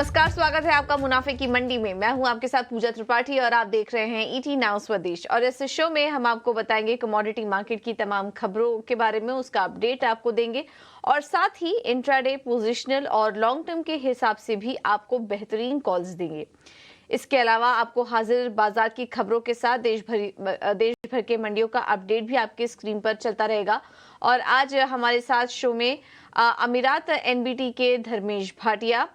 नमस्कार, स्वागत है आपका मुनाफे की मंडी में। मैं हूं आपके साथ पूजा त्रिपाठी और आप देख रहे हैं ईटी नाउ स्वदेश। और इस शो में हम आपको बताएंगे कमोडिटी मार्केट की तमाम खबरों के बारे में, उसका अपडेट आपको देंगे और साथ ही इंट्राडे, पोजिशनल और लॉन्ग टर्म के हिसाब से भी आपको बेहतरीन कॉल्स देंगे। इसके अलावा आपको हाजिर बाजार की खबरों के साथ देश भर के मंडियों का अपडेट भी आपके स्क्रीन पर चलता रहेगा। और आज हमारे साथ शो में अमीरात एनबीटी के धर्मेश भाटिया,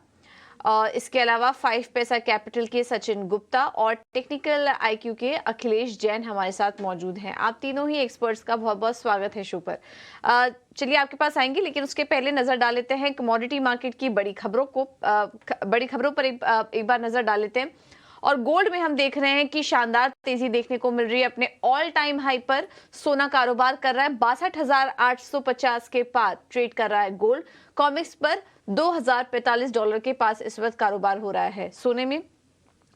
इसके अलावा 5 पैसा कैपिटल के सचिन गुप्ता और टेक्निकल आईक्यू के अखिलेश जैन हमारे साथ मौजूद हैं। आप तीनों ही एक्सपर्ट्स का बहुत बहुत स्वागत है शो पर। चलिए आपके पास आएंगे, लेकिन उसके पहले नजर डाल लेते हैं कमोडिटी मार्केट की बड़ी खबरों पर एक बार नजर डाल लेते हैं। और गोल्ड में हम देख रहे हैं कि शानदार तेजी देखने को मिल रही है। अपने ऑल टाइम हाई पर सोना कारोबार कर रहा है। 62,850 के पार ट्रेड कर रहा है गोल्ड। कॉमिक्स पर $2,045 के पास इस वक्त कारोबार हो रहा है सोने में।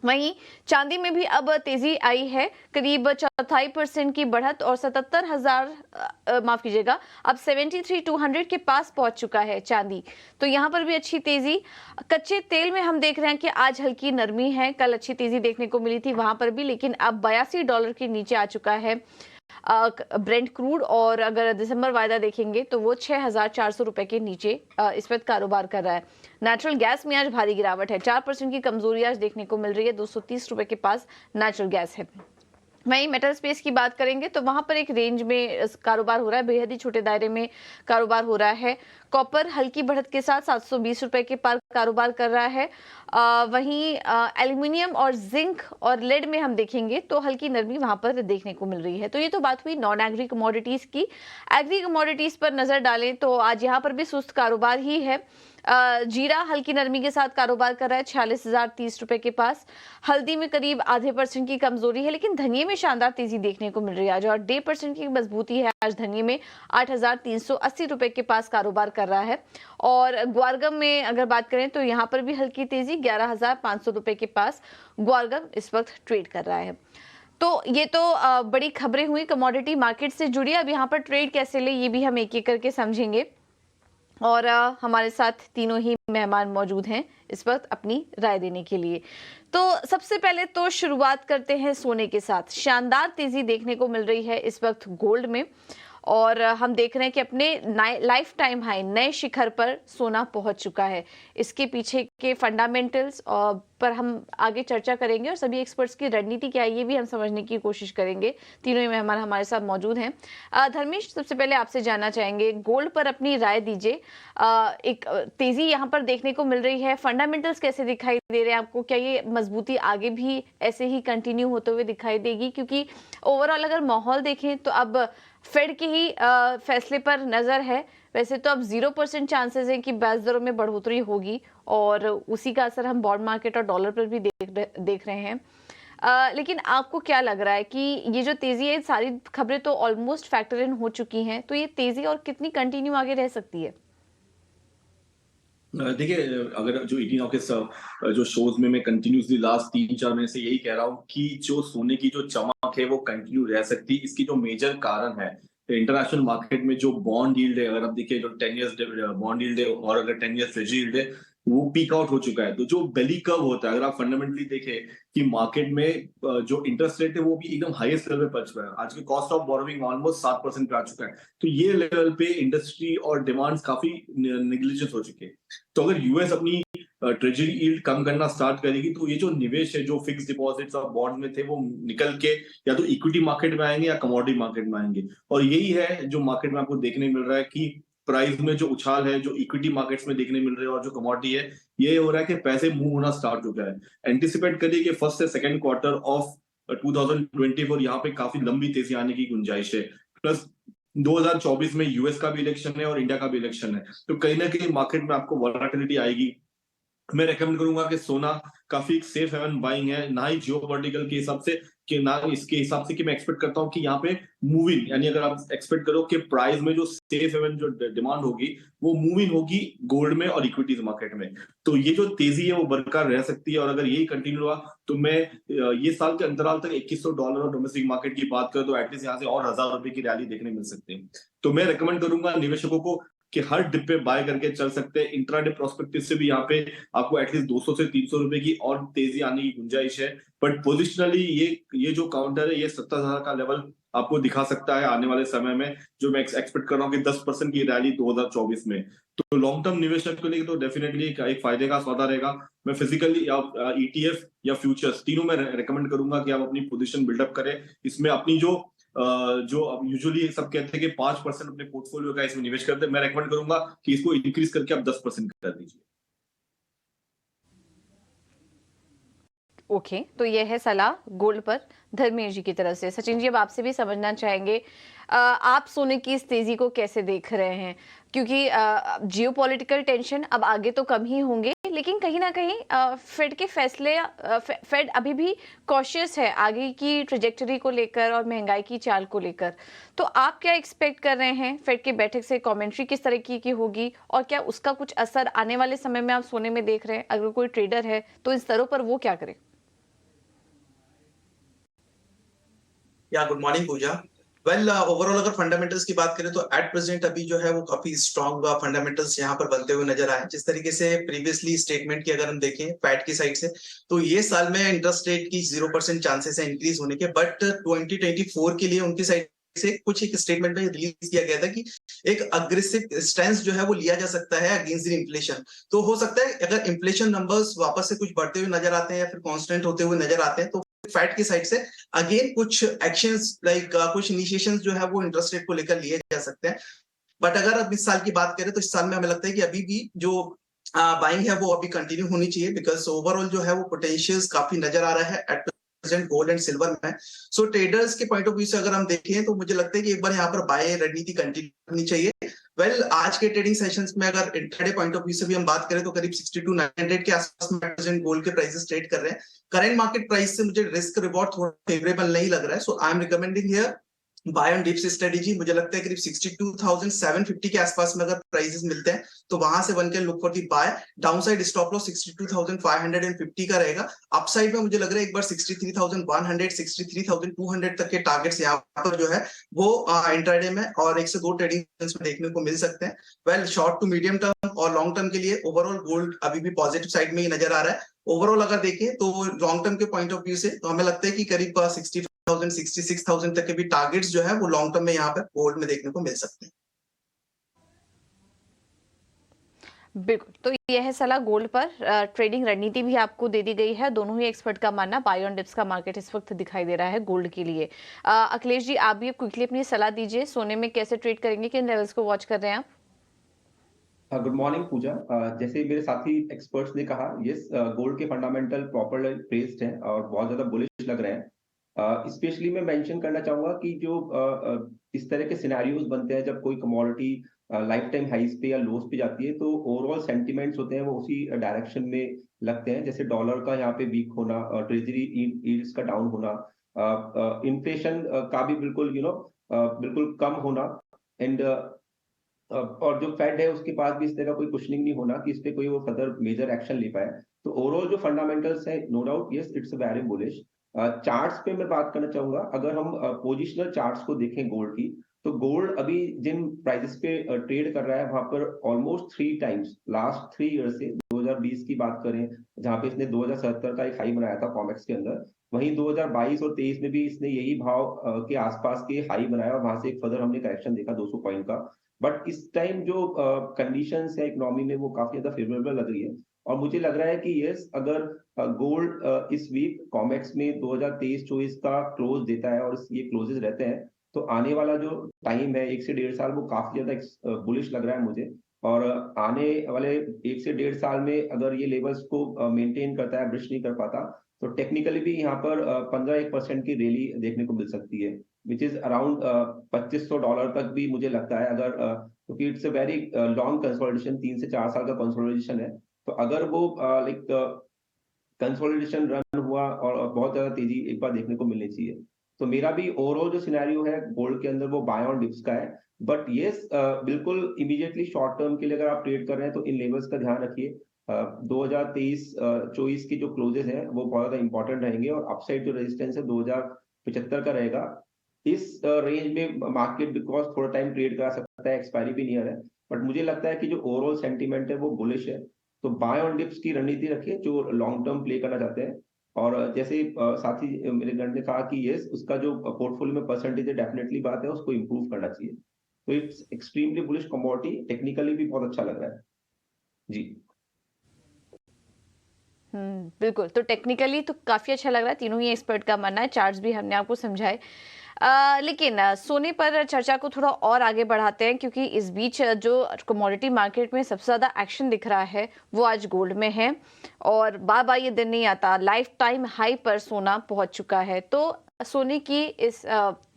वहीं चांदी में भी अब तेजी आई है, करीब 4.5% की बढ़त और 77,000 माफ कीजिएगा, अब 73,200 के पास पहुंच चुका है चांदी। तो यहां पर भी अच्छी तेजी। कच्चे तेल में हम देख रहे हैं कि आज हल्की नरमी है। कल अच्छी तेजी देखने को मिली थी वहां पर भी, लेकिन अब $82 के नीचे आ चुका है ब्रेंट क्रूड। और अगर दिसंबर वायदा देखेंगे तो वो 6,400 रुपए के नीचे इस वक्त कारोबार कर रहा है। नेचुरल गैस में आज भारी गिरावट है, 4% की कमजोरी आज देखने को मिल रही है। 230 रुपए के पास नेचुरल गैस है। वहीं मेटल स्पेस की बात करेंगे तो वहां पर एक रेंज में कारोबार हो रहा है, बेहद ही छोटे दायरे में कारोबार हो रहा है। कॉपर हल्की बढ़त के साथ 720 रुपए के पार कारोबार कर रहा है। वहीं एल्यूमिनियम और जिंक और लेड में हम देखेंगे तो हल्की नरमी वहां पर देखने को मिल रही है। तो ये तो बात हुई नॉन एग्री कमोडिटीज की। एग्री कमोडिटीज पर नजर डालें तो आज यहाँ पर भी सुस्त कारोबार ही है। जीरा हल्की नरमी के साथ कारोबार कर रहा है 46,030 रुपए के पास। हल्दी में करीब आधे % की कमजोरी है, लेकिन धनिये में शानदार तेजी देखने को मिल रही है आज, और 1.5% की मजबूती है आज धनिये में। 8,380 रुपए के पास कारोबार कर रहा है। और ग्वारगम में अगर बात करें तो यहाँ पर भी हल्की तेजी, 11,500 रुपए के पास ग्वारगम इस वक्त ट्रेड कर रहा है। तो ये तो बड़ी खबरें हुई कमोडिटी मार्केट से जुड़ी। अब यहाँ पर ट्रेड कैसे ले ये भी हम एक एक करके समझेंगे। और हमारे साथ तीनों ही मेहमान मौजूद हैं इस वक्त अपनी राय देने के लिए। तो सबसे पहले तो शुरुआत करते हैं सोने के साथ। शानदार तेजी देखने को मिल रही है इस वक्त गोल्ड में, और हम देख रहे हैं कि अपने लाइफ टाइम हाई नए शिखर पर सोना पहुंच चुका है। इसके पीछे के फंडामेंटल्स पर हम आगे चर्चा करेंगे और सभी एक्सपर्ट्स की रणनीति क्या है ये भी हम समझने की कोशिश करेंगे। तीनों ही मेहमान हमारे साथ मौजूद हैं। धर्मेश, सबसे पहले आपसे जानना चाहेंगे, गोल्ड पर अपनी राय दीजिए। एक तेजी यहाँ पर देखने को मिल रही है, फंडामेंटल्स कैसे दिखाई दे रहे हैं आपको? क्या ये मजबूती आगे भी ऐसे ही कंटिन्यू होते हुए दिखाई देगी? क्योंकि ओवरऑल अगर माहौल देखें तो अब फेड के ही फैसले पर नजर है। वैसे तो अब 0% चांसेस है कि ब्याज दरों में बढ़ोतरी होगी, और उसी का असर हम बॉन्ड मार्केट और डॉलर पर भी देख रहे हैं। लेकिन आपको क्या लग रहा है कि ये जो तेजी है, सारी खबरें तो ऑलमोस्ट फैक्टर इन हो चुकी हैं, तो ये तेजी और कितनी कंटिन्यू आगे रह सकती है? देखिए, अगर जो 18 के जो शोज में मैं कंटिन्यूसली लास्ट 3-4 महीने से यही कह रहा हूँ कि जो सोने की जो चमक है वो कंटिन्यू रह सकती है। इसकी जो मेजर कारण है इंटरनेशनल मार्केट में जो बॉन्ड यील्ड है, अगर आप देखिए जो 10 इयर्स बॉन्ड यील्ड है और अगर 10 इयर्स ट्रेजरी यील्ड है, वो पीक आउट हो चुका है। तो जो बेली कर्व होता है, अगर आप फंडामेंटली देखें कि मार्केट में जो इंटरेस्ट रेट है वो भी एकदम हाईएस्ट लेवल पर पहुंच चुका है। आज के कॉस्ट ऑफ बोरोइंग ऑलमोस्ट 7% पे आ चुका है। तो ये लेवल पे इंडस्ट्री और डिमांड्स काफी नेग्लिजेंस हो चुके हैं। तो अगर यूएस अपनी ट्रेजरी यील्ड कम करना स्टार्ट करेगी तो ये जो निवेश है, जो फिक्स डिपॉजिट्स और बॉन्ड में थे, वो निकल के या तो इक्विटी मार्केट में आएंगे या कमोडिटी मार्केट में आएंगे। और यही है जो मार्केट में आपको देखने मिल रहा है कि प्राइस में जो उछाल है, जो इक्विटी मार्केट्स में देखने मिल रहे हैं और जो कमोडिटी है, ये हो रहा है कि पैसे मूव होना स्टार्ट हो गया है। एंटिसिपेट करिए कि फर्स्ट से सेकंड क्वार्टर ऑफ 2024 यहाँ पे काफी लंबी तेजी आने की गुंजाइश है। प्लस 2024 में यूएस का भी इलेक्शन है और इंडिया का भी इलेक्शन है, तो कहीं ना कहीं मार्केट में आपको वॉलेटिलिटी आएगी। मैं रेकमेंड करूंगा कि सोना काफी सेफ हेवन बाइंग है, ना ही जियोपॉलिटिकल के हिसाब से कि ना इसके हिसाब से कि मैं एक्सपेक्ट करता हूं कि यहाँ पे मूविंग, यानी अगर आप एक्सपेक्ट करो कि प्राइस में जो सेफ हेवन जो डिमांड होगी वो मूविंग होगी गोल्ड में और इक्विटीज मार्केट में। तो ये जो तेजी है वो बरकरार रह सकती है, और अगर यही कंटिन्यू हुआ तो मैं ये साल के अंतराल तक $2,100 और डोमेस्टिक मार्केट की बात करें तो एटलीस्ट यहाँ से और ₹1,000 की रैली देखने मिल सकती है। तो मैं रेकमेंड करूंगा निवेशकों को कि हर डिप पे बाय करके चल सकते हैं। इंट्राडे प्रोस्पेक्टिव से भी यहाँ पे आपको एटलीस्ट 200 से 300 रुपए की और तेजी आने की गुंजाइश है। बट पोजिशनली ये जो काउंटर है, ये 70,000 का लेवल आपको दिखा सकता है आने वाले समय में, जो मैं एक्सपेक्ट कर रहा हूँ कि 10% की रैली 2024 में। तो लॉन्ग टर्म निवेशक के लिए तो डेफिनेटली एक फायदे का सौदा रहेगा। मैं फिजिकली या ईटीएफ या फ्यूचर्स तीनों में रेकमेंड करूंगा कि आप अपनी पोजीशन बिल्डअप करें। इसमें अपनी जो अब यूजुअली सब कहते हैं कि 5% अपने पोर्टफोलियो का इसमें निवेश करते हैं, मैं रेकमेंड करूंगा कि इसको इंक्रीज करके आप 10% कर दीजिए। ओके, तो ये है सलाह गोल्ड पर धर्मेश जी की तरफ से। सचिन जी, अब आपसे भी समझना चाहेंगे, आप सोने की इस तेजी को कैसे देख रहे हैं? क्योंकि जियोपॉलिटिकल टेंशन अब आगे तो कम ही होंगे, लेकिन कहीं ना कहीं फेड के फैसले, फेड अभी भी कॉशियस है आगे की ट्रेजेक्टरी को लेकर और महंगाई की चाल को लेकर। तो आप क्या एक्सपेक्ट कर रहे हैं? फेड की बैठक से कमेंट्री किस तरह की होगी और क्या उसका कुछ असर आने वाले समय में आप सोने में देख रहे हैं? अगर कोई ट्रेडर है तो इन स्तरों पर वो क्या करे? या गुड मॉर्निंग पूजा। वेल, ओवरऑल अगर फंडामेंटल्स की बात करें तो एट प्रेजेंट अभी जो है वो काफी स्ट्रॉन्ग फंडामेंटल्स यहाँ पर बनते हुए नजर आए। जिस तरीके से प्रीवियसली स्टेटमेंट की अगर हम देखें फैट की साइड से, तो ये साल में इंटरेस्ट रेट की 0% चांसेस है इंक्रीज होने के, बट 2024 के लिए उनकी साइड से कुछ एक स्टेटमेंट में रिलीज किया गया था कि एक अग्रेसिव स्टैंस जो है वो लिया जा सकता है अगेंस्ट द इन्फ्लेशन। तो हो सकता है अगर इन्फ्लेशन नंबर्स वापस से कुछ बढ़ते हुए नजर आते हैं या फिर कांस्टेंट होते हुए नजर आते हैं, तो फैट की साइड से अगेन कुछ एक्शंस लाइक कुछ इनिशिएशंस जो है वो इंटरेस्ट रेट को लेकर लिए जा सकते हैं। बट अगर अब इस साल की बात करें तो इस साल में हमें लगता है कि अभी भी जो बाइंग है वो अभी कंटिन्यू होनी चाहिए, बिकॉज ओवरऑल जो है वो पोटेंशियल्स काफी नजर आ रहा है at present gold and silver में। सो ट्रेडर्स के पॉइंट ऑफ व्यू से अगर हम देखें तो मुझे लगता है कि एक बार यहाँ पर बाय रणनीति कंटिन्यू होनी चाहिए। वेल, आज के ट्रेडिंग सेशंस में अगर इंट्राडे पॉइंट ऑफ व्यू से भी हम बात करें तो करीब 62,900 के आसपास में प्रेजेंट गोल्ड के प्राइसेस ट्रेड कर रहे हैं। करंट मार्केट प्राइस से मुझे रिस्क रिवॉर्ड थोड़ा फेवरेबल नहीं लग रहा है, so I am recommending here buy on dips strategy. मुझे लगता है करीब 62,750 के आसपास में अगर प्राइसेस मिलते हैं तो वहां से one can look for the buy. Downside stop loss 62,550 का रहेगा। अपसाइड में मुझे लग रहा है एक बार 63,100 63,200 तक के टारगेट्स यहाँ पर जो है वो इंट्राडे में और 1 से 2 ट्रेडिंग में देखने को मिल सकते हैं। Well, short to medium term और लॉन्ग टर्म के लिए ओवरऑल गोल्ड अभी भी पॉजिटिव साइड में ही नजर आ रहा है। ओवरऑल अगर देखें तो लॉन्ग टर्म के पॉइंट ऑफ व्यू से तो हमें लगता है कि करीब 60,000 66,000 तक के भी टारगेट्स जो है वो लॉन्ग टर्म में यहाँ पर गोल्ड में देखने को मिल सकते हैं। बिल्कुल, तो यह है सलाह गोल्ड पर। ट्रेडिंग रणनीति भी आपको दे दी गई है। दोनों ही एक्सपर्ट का मानना बाय ऑन डिप्स का मार्केट इस वक्त दिखाई दे रहा है गोल्ड के लिए। अखिलेश जी, आप भी क्विकली अपनी सलाह दीजिए, सोने में कैसे ट्रेड करेंगे, किन लेवल्स को वॉच कर रहे हैं आप? गुड मॉर्निंग पूजा। जैसे मेरे साथी एक्सपर्ट्स ने कहा, यस, गोल्ड के फंडामेंटल प्रॉपर प्लेस्ड हैं और बहुत ज्यादा बुलिश लग रहे हैं। स्पेशली मैं मेंशन करना चाहूंगा कि जो इस तरह के सिनेरियोज बनते हैं जब कोई कमोडिटी लाइफ टाइम हाइज पे या लोज पे जाती है, तो ओवरऑल सेंटिमेंट्स होते हैं वो उसी डायरेक्शन में लगते हैं। जैसे डॉलर का यहाँ पे वीक होना, ट्रेजरी यील्ड्स का डाउन होना, इन्फ्लेशन का भी बिल्कुल बिल्कुल कम होना, एंड और जो फेड है उसके पास भी इस तरह का कोई कुशनिंग नहीं होना कि इस पे कोई वो फर्दर मेजर एक्शन ले पाए। तो ओवरऑल जो फंडामेंटल्स है, no doubt yes, it's very bullish. Charts पे मैं बात करना चाहूंगा। अगर हम पोजिशनल चार्ट्स को देखें गोल्ड की, तो गोल्ड अभी जिन प्राइसेस पे ट्रेड कर रहा है वहां पर ऑलमोस्ट 3 टाइम्स लास्ट 3 ईयर से, 2020 की बात करें जहां पे इसने 2077 का एक हाई बनाया था कॉमेक्स के अंदर, वहीं 2022 और 23 में भी इसने यही भाव के आसपास के हाई बनाया और वहां से एक फर्दर हमने करेक्शन देखा 200 पॉइंट का। बट इस टाइम जो कंडीशंस है इकोनॉमी में वो काफी ज्यादा फेवरेबल लग रही है, और मुझे लग रहा है कि यस, अगर गोल्ड इस वीक कॉमेक्स में 2023-24 का क्लोज देता है और ये क्लोजेस रहते हैं, तो आने वाला जो टाइम है 1 से 1.5 साल, वो काफी ज्यादा बुलिश लग रहा है मुझे। और आने वाले 1 से 1.5 साल में अगर ये लेवल्स को मेंटेन करता है, ब्रिश नहीं कर पाता, तो टेक्निकली भी यहाँ पर 15-1% की रैली देखने को मिल सकती है, विच इज अराउंड $2,500 तक भी मुझे लगता है। अगर क्योंकि it's a very long consolidation, 3 से 4 साल का कंसोलिडेशन है, तो अगर वो लाइक कंसोलिडेशन रन हुआ और बहुत ज्यादा तेजी एक बार देखने को मिलनी चाहिए। तो मेरा भी ओवरऑल जो सिनेरियो है गोल्ड के अंदर वो बाय ऑन डिप्स का है। बट यस, बिल्कुल इमीडिएटली शॉर्ट टर्म के लिए अगर आप ट्रेड कर रहे हैं तो इन लेवल्स का ध्यान रखिए। 2023-24 की जो क्लोजेस हैं वो बहुत ज्यादा इंपॉर्टेंट रहेंगे, और अपसाइड जो रेजिस्टेंस है 2075 का रहेगा। इस रेंज में मार्केट बिकॉज थोड़ा टाइम ट्रेड करा सकता है, एक्सपायरी भी नियर है, बट मुझे लगता है कि जो ओवरऑल सेंटीमेंट है वो बुलिश है। तो बाय ऑन डिप्स की रणनीति रखिए जो लॉन्ग टर्म प्ले करना चाहते हैं। और जैसे साथी मेरे गण ने कहा कि यस, उसका जो पोर्टफोलियो में परसेंटेज है, डेफिनेटली बात है, उसको इंप्रूव करना चाहिए। तो it's extremely bullish commodity, technically भी बहुत अच्छा लग रहा है जी। बिल्कुल। तो टेक्निकली तो काफी अच्छा लग रहा है, तीनों ही एक्सपर्ट का मानना है, चार्ट्स भी हमने आपको समझाए। लेकिन सोने पर चर्चा को थोड़ा और आगे बढ़ाते हैं, क्योंकि इस बीच जो कमोडिटी मार्केट में सबसे ज्यादा एक्शन दिख रहा है वो आज गोल्ड में है। और बार बार ये दिन नहीं आता, लाइफ टाइम हाई पर सोना पहुंच चुका है। तो सोने की इस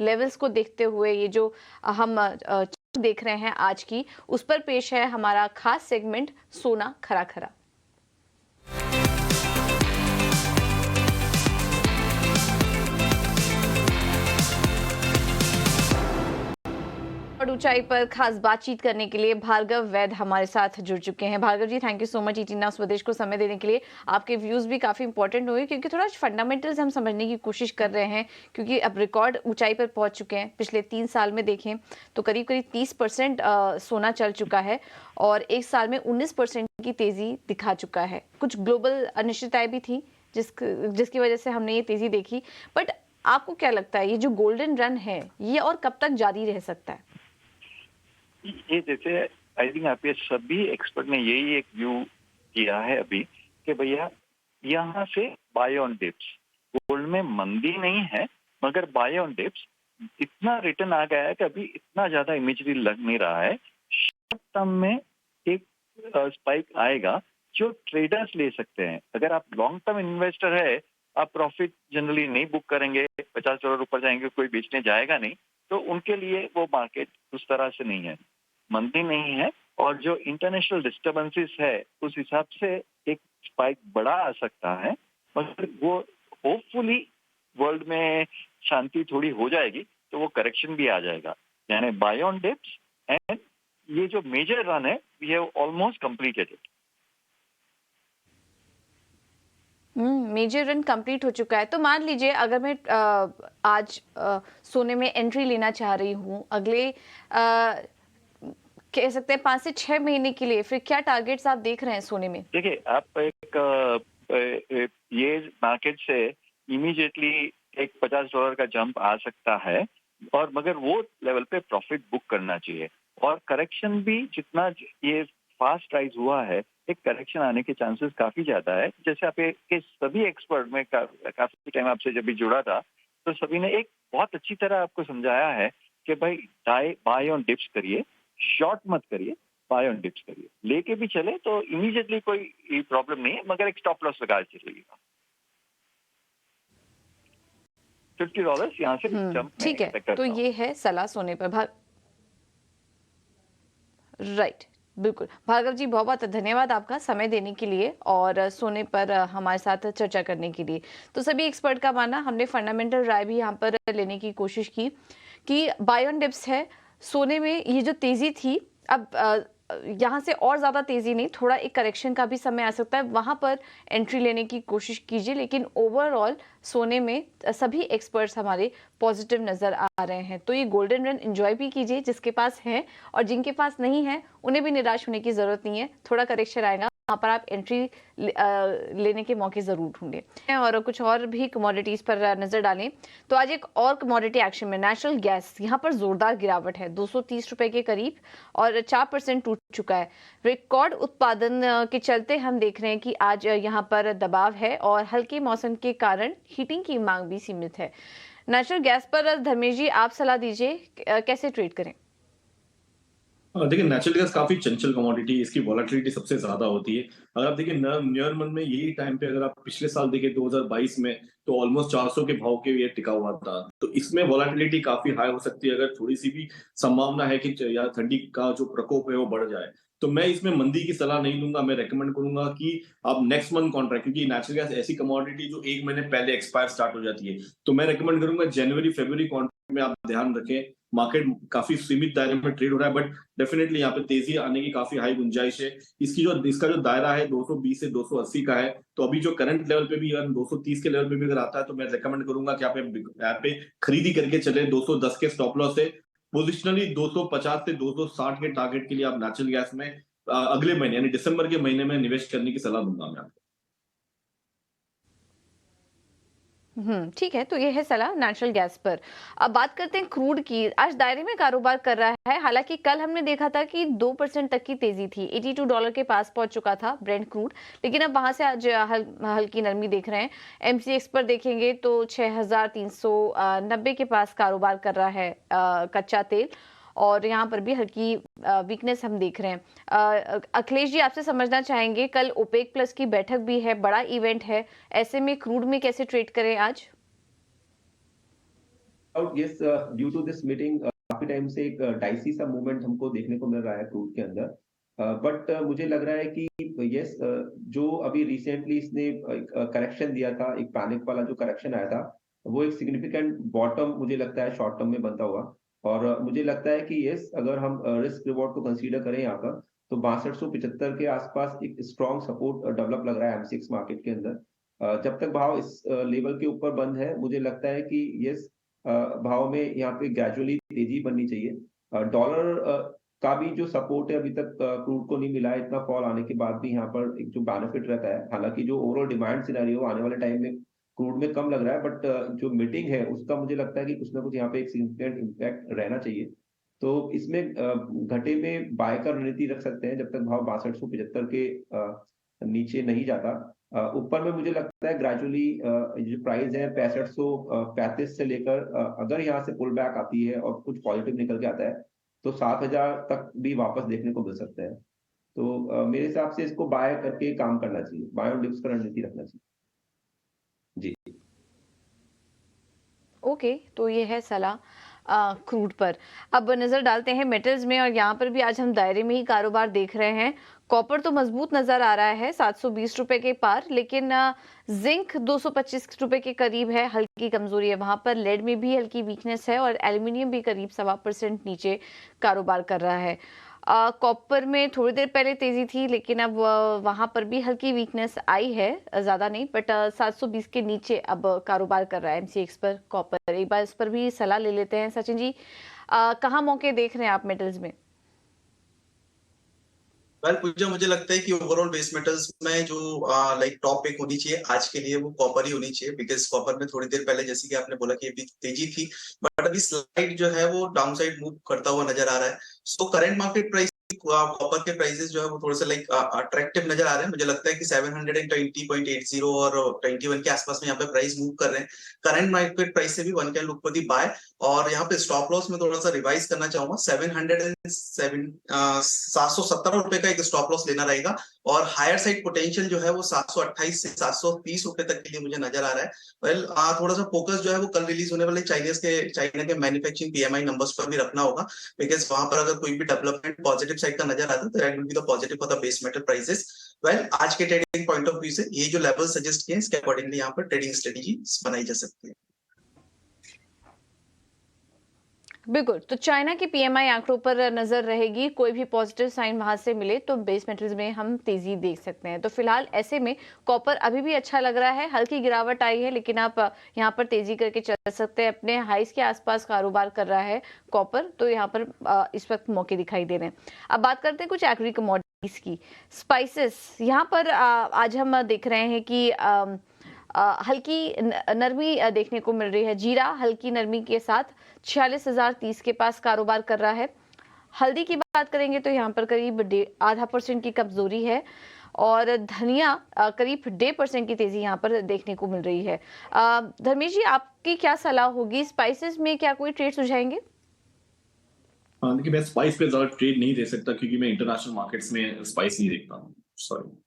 लेवल्स को देखते हुए ये जो हम देख रहे हैं आज की, उस पर पेश है हमारा खास सेगमेंट सोना खरा खरा। और ऊंचाई पर खास बातचीत करने के लिए भार्गव वैद हमारे साथ जुड़ चुके हैं। Bhargav ji, thank you so much ET now Swadesh को समय देने के लिए। आपके व्यूज भी काफी इंपॉर्टेंट हुए, क्योंकि थोड़ा फंडामेंटल्स हम समझने की कोशिश कर रहे हैं, क्योंकि अब रिकॉर्ड ऊंचाई पर पहुंच चुके हैं। पिछले 3 साल में देखें तो करीब करीब 30% सोना चल चुका है और एक साल में 19% की तेजी दिखा चुका है। कुछ ग्लोबल अनिश्चितताएं भी थी जिसकी वजह से हमने ये तेजी देखी। बट आपको क्या लगता है, ये जो गोल्डन रन है ये और कब तक जारी रह सकता है? ये जैसे आई थिंक आपके सभी एक्सपर्ट ने यही एक व्यू किया है अभी कि भैया यहाँ से बाय ऑन डिप्स, गोल्ड में मंदी नहीं है मगर बाय ऑन डिप्स इतना रिटर्न आ गया है कि अभी इतना ज्यादा इमेजरी लग नहीं रहा है। शॉर्ट टर्म में एक स्पाइक आएगा जो ट्रेडर्स ले सकते हैं। अगर आप लॉन्ग टर्म इन्वेस्टर है, आप प्रॉफिट जनरली नहीं बुक करेंगे, $50 ऊपर जाएंगे, कोई बेचने जाएगा नहीं, तो उनके लिए वो मार्केट उस तरह से नहीं है, मंदी नहीं है। और जो इंटरनेशनल डिस्टर्बेंसेस है उस हिसाब से एक स्पाइक बड़ा आ सकता है, मगर वो होपफुली वर्ल्ड में शांति थोड़ी हो जाएगी तो वो करेक्शन भी आ जाएगा। यानी बाय ऑन डिप्स एंड ये जो मेजर रन है we have almost completed it. Major run complete हो चुका है। तो मान लीजिए अगर मैं आज सोने में एंट्री लेना चाह रही हूँ अगले कह सकते हैं 5 से 6 महीने के लिए, फिर क्या टारगेट्स आप देख रहे हैं सोने में? देखिए, आप ये मार्केट से इमीडिएटली एक $50 का जंप आ सकता है, और मगर वो लेवल पे प्रॉफिट बुक करना चाहिए। और करेक्शन भी जितना ये फास्ट राइज हुआ है, एक करेक्शन आने के चांसेस काफी ज्यादा है। जैसे आप के सभी एक्सपर्ट में काफी टाइम आपसे जब भी जुड़ा था तो सभी ने एक बहुत अच्छी तरह आपको समझाया है कि भाई बाय ऑन डिप्स करिए, शॉर्ट मत करिए, बाय ऑन डिप्स करिए। लेके भी चले तो इमीडिएटली कोई प्रॉब्लम नहीं है, मगर एक स्टॉप लॉस लगा चलिएगा। $50 यहाँ से जंप। ठीक है, तो ये है सलाह सोने पर। राइट, बिल्कुल। भार्गव जी, बहुत बहुत धन्यवाद आपका समय देने के लिए और सोने पर हमारे साथ चर्चा करने के लिए। तो सभी एक्सपर्ट का मानना, हमने फंडामेंटल राय भी यहाँ पर लेने की कोशिश की कि बाय ऑन डिप्स है। सोने में ये जो तेजी थी, अब यहाँ से और ज्यादा तेजी नहीं, थोड़ा एक करेक्शन का भी समय आ सकता है, वहां पर एंट्री लेने की कोशिश कीजिए। लेकिन ओवरऑल सोने में सभी एक्सपर्ट्स हमारे पॉजिटिव नजर आ रहे हैं। तो ये गोल्डन रन एंजॉय भी कीजिए जिसके पास है, और जिनके पास नहीं है उन्हें भी निराश होने की जरूरत नहीं है। थोड़ा करेक्शन आएगा, वहां पर आप एंट्री लेने के मौके जरूर ढूंढें। और कुछ और भी कमोडिटीज पर नजर डालें तो आज एक और कमोडिटी एक्शन में नेचुरल गैस, यहाँ पर जोरदार गिरावट है 230 रुपए के करीब और 4% टूट चुका है। रिकॉर्ड उत्पादन के चलते हम देख रहे हैं कि आज यहाँ पर दबाव है और हल्के मौसम के कारण हीटिंग की मांग भी सीमित है। नेचुरल गैस पर धर्मेश जी, आप सलाह दीजिए, कैसे ट्रेड करें? देखिए, नेचुरल गैस काफी चंचल कमोडिटी, इसकी वॉलेटिलिटी सबसे ज्यादा होती है। अगर आप देखिए नियर मन में यही टाइम पे, अगर आप पिछले साल देखें 2022 में, तो ऑलमोस्ट 400 के भाव के ये टिका हुआ था। तो इसमें वॉलेटिलिटी काफी हाई हो सकती है अगर थोड़ी सी भी संभावना है कि या ठंडी का जो प्रकोप है वो बढ़ जाए। तो मैं इसमें मंदी की सलाह नहीं दूंगा, मैं रेकमेंड करूंगा कि आप नेक्स्ट मंथ कॉन्ट्रैक्ट, क्योंकि नेचुरल गैस ऐसी कमोडिटी जो 1 महीने पहले एक्सपायर स्टार्ट हो जाती है, तो मैं रेकमेंड करूंगा जनवरी फरवरी कॉन्ट्रैक्ट में आप ध्यान रखें। मार्केट काफी सीमित दायरे में ट्रेड हो रहा है, बट डेफिनेटली यहाँ पे तेजी आने की काफी हाई गुंजाइश है। इसका जो दायरा है 220 से 280 का है। तो अभी जो करंट लेवल पे भी अगर 230 के लेवल पे भी अगर आता है तो मैं रेकमेंड करूंगा कि आप यहाँ पे खरीदी करके चले 210 के स्टॉप लॉस से। पोजिशनली 250 से 260 के टारगेट के लिए आप नेचुरल गैस में अगले महीने यानी दिसंबर के महीने में निवेश करने की सलाह दूंगा मैं आपको। ठीक है, तो ये है सलाह नेचुरल गैस पर। अब बात करते हैं क्रूड की। आज दायरे में कारोबार कर रहा है, हालांकि कल हमने देखा था कि 2% तक की तेजी थी, $82 के पास पहुंच चुका था ब्रेंट क्रूड, लेकिन अब वहां से आज हल्की नरमी देख रहे हैं। एमसीएक्स पर देखेंगे तो 6390 के पास कारोबार कर रहा है कच्चा तेल, और यहाँ पर भी हल्की वीकनेस हम देख रहे हैं। अखिलेश जी, आपसे समझना चाहेंगे, कल ओपेक प्लस की बैठक भी है, बड़ा इवेंट है, ऐसे में क्रूड में कैसे ट्रेड करें आज? Yes, due to this meeting काफी टाइम से एक डाइसी सा मूवमेंट हमको देखने को मिल रहा है क्रूड के अंदर, बट मुझे लग रहा है कि यस, जो अभी रिसेंटली इसने करेक्शन दिया था, एक पैनिक वाला जो करेक्शन आया था, वो एक सिग्निफिकेंट बॉटम मुझे लगता है शॉर्ट टर्म में बनता हुआ। और मुझे लगता है कि यस, अगर हम रिस्क रिवॉर्ड को कंसीडर करें यहाँ पर, तो 6275 के आसपास एक स्ट्रॉन्ग सपोर्ट डेवलप लग रहा है एमसीएक्स मार्केट के अंदर। जब तक भाव इस लेवल के ऊपर बंद है, मुझे लगता है कि यस, भाव में यहाँ पे ग्रेजुअली तेजी बननी चाहिए। डॉलर का भी जो सपोर्ट है अभी तक क्रूड को नहीं मिला है, इतना फॉल आने के बाद भी यहाँ पर एक जो बेनिफिट रहता है, हालांकि जो ओवरऑल डिमांड सिनेरियो आने वाले टाइम में क्रूड में कम लग रहा है, बट जो मीटिंग है उसका मुझे लगता है कि कुछ ना कुछ यहाँ पे एक सिग्निफिकेंट इम्पैक्ट रहना चाहिए। तो इसमें घटे में बाय का रणनीति रख सकते हैं जब तक भाव 6275 के नीचे नहीं जाता। ऊपर में मुझे लगता है ग्रेजुअली जो प्राइस है 6535 से लेकर अगर यहाँ से पुल बैक आती है और कुछ पॉजिटिव निकल के आता है, तो 7000 तक भी वापस देखने को मिल सकता है। तो मेरे हिसाब से इसको बाय करके काम करना चाहिए, बाय ऑन डिप्स का रणनीति रखना चाहिए जी। ओके, तो ये है सलाह क्रूड पर। अब नजर डालते हैं मेटल्स में, और यहाँ पर भी आज हम दायरे में ही कारोबार देख रहे हैं। कॉपर तो मजबूत नजर आ रहा है 720 रुपए के पार, लेकिन जिंक 225 रुपए के करीब है, हल्की कमजोरी है वहां पर। लेड में भी हल्की वीकनेस है, और एल्यूमिनियम भी करीब 1.25% नीचे कारोबार कर रहा है। कॉपर में थोड़ी देर पहले तेजी थी, लेकिन अब वहां पर भी हल्की वीकनेस आई है, ज्यादा नहीं, बट 720 के नीचे अब कारोबार कर रहा है एमसीएक्स पर कॉपर। एक बार इस पर भी सलाह ले लेते हैं। सचिन जी, कहाँ मौके देख रहे हैं आप मेटल्स में? वेल पूजा, मुझे लगता है कि ओवरऑल बेस मेटल्स में जो लाइक टॉप पिक होनी चाहिए आज के लिए वो कॉपर ही होनी चाहिए, बिकॉज कॉपर में थोड़ी देर पहले जैसे कि आपने बोला कि अभी तेजी थी, बट अभी स्लाइड जो है वो डाउन साइड मूव करता हुआ नजर आ रहा है। So current market price copper के प्राइसेस जो है वो थोड़े से लाइक अट्रैक्टिव नजर आ रहे हैं। मुझे लगता है कि 720.80 और 21 के आसपास में यहाँ पे प्राइस मूव कर रहे हैं। करंट मार्केट प्राइस से भी one can look for the buy, और यहाँ पे स्टॉप लॉस में थोड़ा सा रिवाइज करना चाहूंगा। 770 रुपए का एक स्टॉप लॉस लेना रहेगा, और हायर साइड पोटेंशियल जो है वो 728 से 730 रुपए तक के लिए मुझे नजर आ रहा है। वेल थोड़ा सा फोकस जो है वो कल रिलीज होने वाले चाइना के मैन्युफैक्चरिंग पीएमआई नंबर्स पर भी रखना होगा, बिकॉज वहां पर अगर कोई भी डेवलपमेंट पॉजिटिव साइड का नजर आता है तो that will be the positive for the base metal prices. Well आज के ट्रेडिंग पॉइंट ऑफ व्यू से ये जो लेवल सजेस्ट किए इसके अकॉर्डिंगली यहाँ पर ट्रेडिंग स्ट्रेटेजी बनाई जा सकती है। बिल्कुल, तो चाइना की पीएमआई आंकड़ों पर नजर रहेगी, कोई भी पॉजिटिव साइन वहां से मिले तो बेस मेटल्स में हम तेजी देख सकते हैं। तो फिलहाल ऐसे में कॉपर अभी भी अच्छा लग रहा है, हल्की गिरावट आई है, लेकिन आप यहां पर तेजी करके चल सकते हैं। अपने हाइस के आसपास कारोबार कर रहा है कॉपर, तो यहाँ पर इस वक्त मौके दिखाई दे रहे हैं। अब बात करते हैं कुछ एग्री कमोडिटीज की। स्पाइसेस, यहाँ पर आज हम देख रहे हैं कि हल्की नरमी देखने को मिल रही है। जीरा हल्की नरमी के साथ 46,030 के पास कारोबार कर रहा है। हल्दी की बात करेंगे तो यहाँ पर करीब 0.5% की कमजोरी है, और धनिया करीब 1.5% की तेजी यहाँ पर देखने को मिल रही है। धर्मेश जी, आपकी क्या सलाह होगी? स्पाइसेस में क्या कोई ट्रेड सुझाएंगे? देखिए, मैं स्पाइस पे ज्यादा ट्रेड नहीं दे सकता क्योंकि मैं इंटरनेशनल मार्केट्स में स्पाइस नहीं देखता हूँ, सॉरी।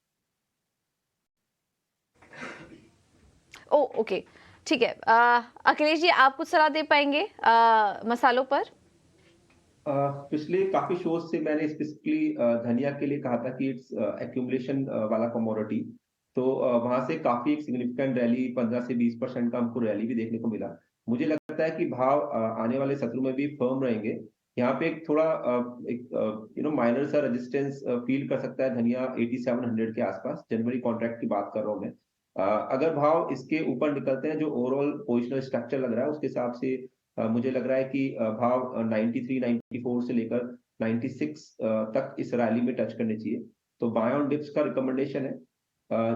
ओ ओके, ठीक है। अखिलेश जी, आप कुछ सलाह दे पाएंगे मसालों पर? पिछले काफी शोज से मैंने स्पेसिफिकली धनिया के लिए कहा था कि इट्स एक्यूमुलेशन वाला कमोडिटी, तो वहां से काफी एक सिग्निफिकेंट रैली 15 से 20% का हमको रैली भी देखने को मिला। मुझे लगता है कि भाव आने वाले सत्र में भी फर्म रहेंगे। यहाँ पे एक थोड़ा एक माइनर सा रेजिस्टेंस फील कर सकता है धनिया 8700 के आसपास, जनवरी कॉन्ट्रैक्ट की बात कर रहा हूँ मैं। अगर भाव इसके ऊपर निकलते हैं, जो ओवरऑल पोजिशनल स्ट्रक्चर लग रहा है उसके हिसाब से मुझे लग रहा है कि भाव 93 94 से लेकर 96 तक इस रैली में टच करने चाहिए। तो बाय ऑन डिप्स का रिकमेंडेशन है।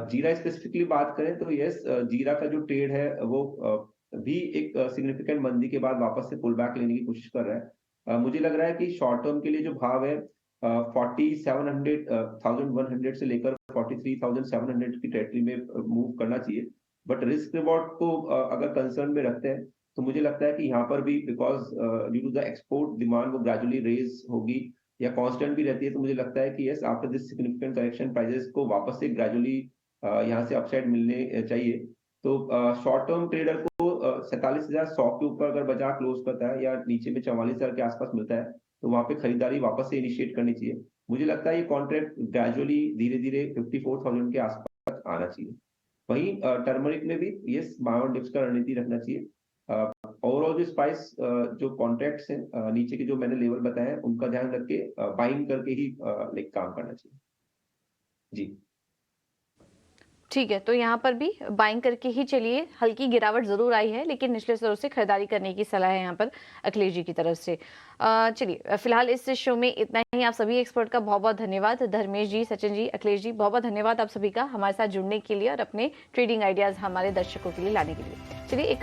जीरा स्पेसिफिकली बात करें तो यस, जीरा का जो ट्रेड है वो भी एक सिग्निफिकेंट मंदी के बाद वापस से पुल बैक लेने की कोशिश कर रहा है। मुझे लग रहा है कि शॉर्ट टर्म के लिए जो भाव है 4700 से लेकर 43,700 की टेरिटरी में मूव करना चाहिए। बट रिस्क रिवॉर्ड को अगर कंसर्न में रखते हैं तो मुझे लगता है कि यहाँ पर भी because due to the export demand वो ग्रेजुअली रेज होगी या कांस्टेंट भी रहती है, तो मुझे लगता है कि yes, after this significant correction prices को वापस से ग्रेजुअली यहाँ से अपसाइड मिलने चाहिए। तो शॉर्ट टर्म ट्रेडर को 47,100 के ऊपर अगर बाजार क्लोज करता है या नीचे में 44,000 के आसपास मिलता है तो वहां पे खरीदारी वापस से इनिशिएट करनी चाहिए। मुझे लगता है ये कॉन्ट्रैक्ट ग्रेजुअली धीरे धीरे 54,000 के आसपास आना चाहिए। वहीं टर्मरिक में भी यस, बाय ऑन डिप्स का रणनीति रखना चाहिए। ओवरऑल जो स्पाइस जो कॉन्ट्रैक्ट्स हैं नीचे के जो मैंने लेवल बताए हैं उनका ध्यान रख के बाइंग करके ही लाइक काम करना चाहिए जी। ठीक है, तो यहाँ पर भी बाइंग करके ही चलिए। हल्की गिरावट जरूर आई है लेकिन निचले स्तरों से खरीदारी करने की सलाह है यहाँ पर अखिलेश जी की तरफ से। चलिए फिलहाल इस शो में इतना ही। आप सभी एक्सपर्ट का बहुत बहुत धन्यवाद। धर्मेश जी, सचिन जी, अखिलेश जी, बहुत बहुत धन्यवाद आप सभी का हमारे साथ जुड़ने के लिए और अपने ट्रेडिंग आइडियाज हमारे दर्शकों के लिए लाने के लिए। चलिए एक